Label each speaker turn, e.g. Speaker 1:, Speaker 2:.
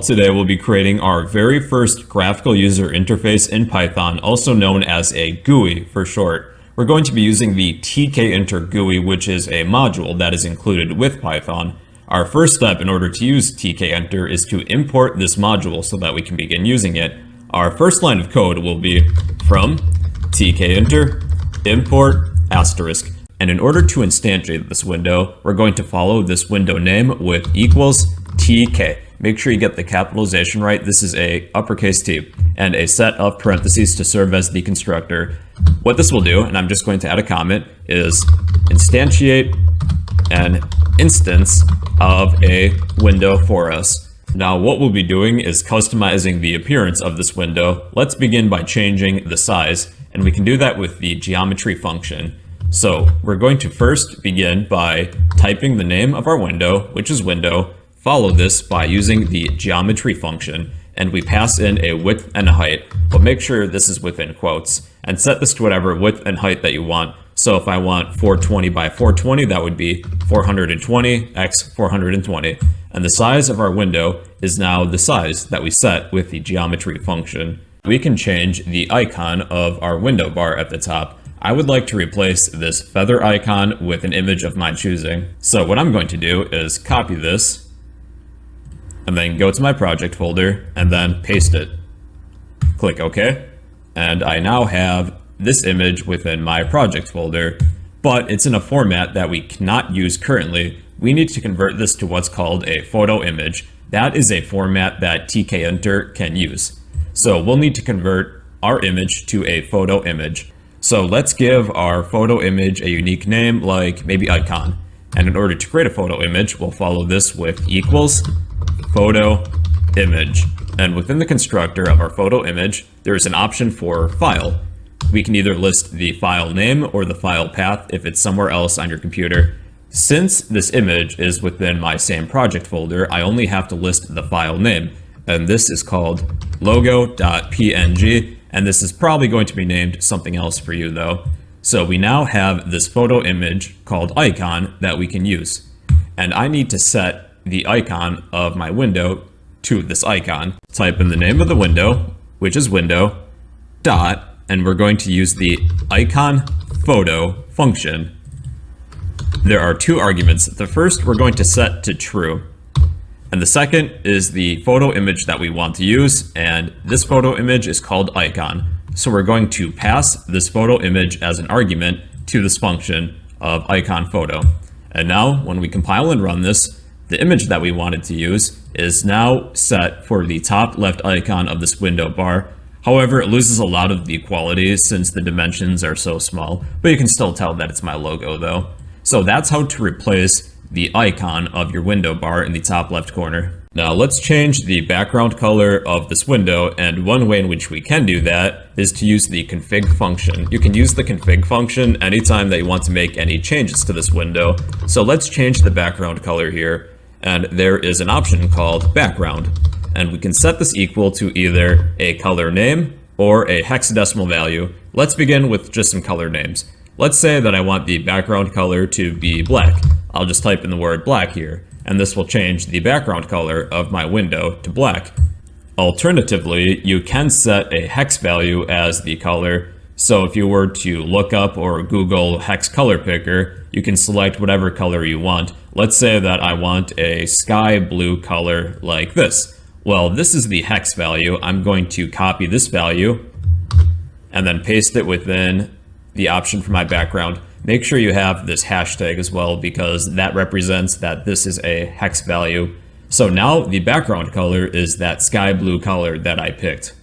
Speaker 1: Today we'll be creating our very first graphical user interface in Python, also known as a GUI for short. We're going to be using the Tkinter GUI, which is a module that is included with Python. Our first step in order to use Tkinter is to import this module so that we can begin using it. Our first line of code will be from Tkinter import asterisk. And in order to instantiate this window, we're going to follow this window name with equals tk. Make sure you get the capitalization right. This is a uppercase T and a set of parentheses to serve as the constructor. What this will do, and I'm just going to add a comment, is instantiate an instance of a window for us. Now what we'll be doing is customizing the appearance of this window. Let's begin by changing the size, and we can do that with the geometry function. So we're going to first begin by typing the name of our window, which is window. Follow this by using the geometry function, and we pass in a width and a height, but make sure this is within quotes, and set this to whatever width and height that you want. So if I want 420 by 420, that would be 420 x 420. And the size of our window is now the size that we set with the geometry function. We can change the icon of our window bar at the top. I would like to replace this feather icon with an image of my choosing. So what I'm going to do is copy this, and then go to my project folder, and then paste it. Click OK, and I now have this image within my project folder, but it's in a format that we cannot use currently. We need to convert this to what's called a photo image. That is a format that Tkinter can use. So we'll need to convert our image to a photo image. So let's give our photo image a unique name, like maybe icon. And in order to create a photo image, we'll follow this with equals photo image. And within the constructor of our photo image, there is an option for file. We can either list the file name or the file path if it's somewhere else on your computer. Since this image is within my same project folder, I only have to list the file name. And this is called logo.png, and this is probably going to be named something else for you though. So we now have this photo image called icon that we can use. And I need to set the icon of my window to this icon. Type in the name of the window, which is window, dot, and we're going to use the icon photo function. There are two arguments. The first we're going to set to true, and the second is the photo image that we want to use, and this photo image is called icon. So we're going to pass this photo image as an argument to this function of icon photo. And now when we compile and run this, the image that we wanted to use is now set for the top left icon of this window bar. However, it loses a lot of the quality since the dimensions are so small, but you can still tell that it's my logo though. So that's how to replace the icon of your window bar in the top left corner. Now let's change the background color of this window, and one way in which we can do that is to use the config function. You can use the config function anytime that you want to make any changes to this window. So let's change the background color here, and there is an option called background. And we can set this equal to either a color name or a hexadecimal value. Let's begin with just some color names. Let's say that I want the background color to be black. I'll just type in the word black here, and this will change the background color of my window to black. Alternatively, you can set a hex value as the color. So if you were to look up or Google hex color picker, you can select whatever color you want. Let's say that I want a sky blue color like this. Well, this is the hex value. I'm going to copy this value and then paste it within the option for my background. Make sure you have this hashtag as well, because that represents that this is a hex value. So now the background color is that sky blue color that I picked.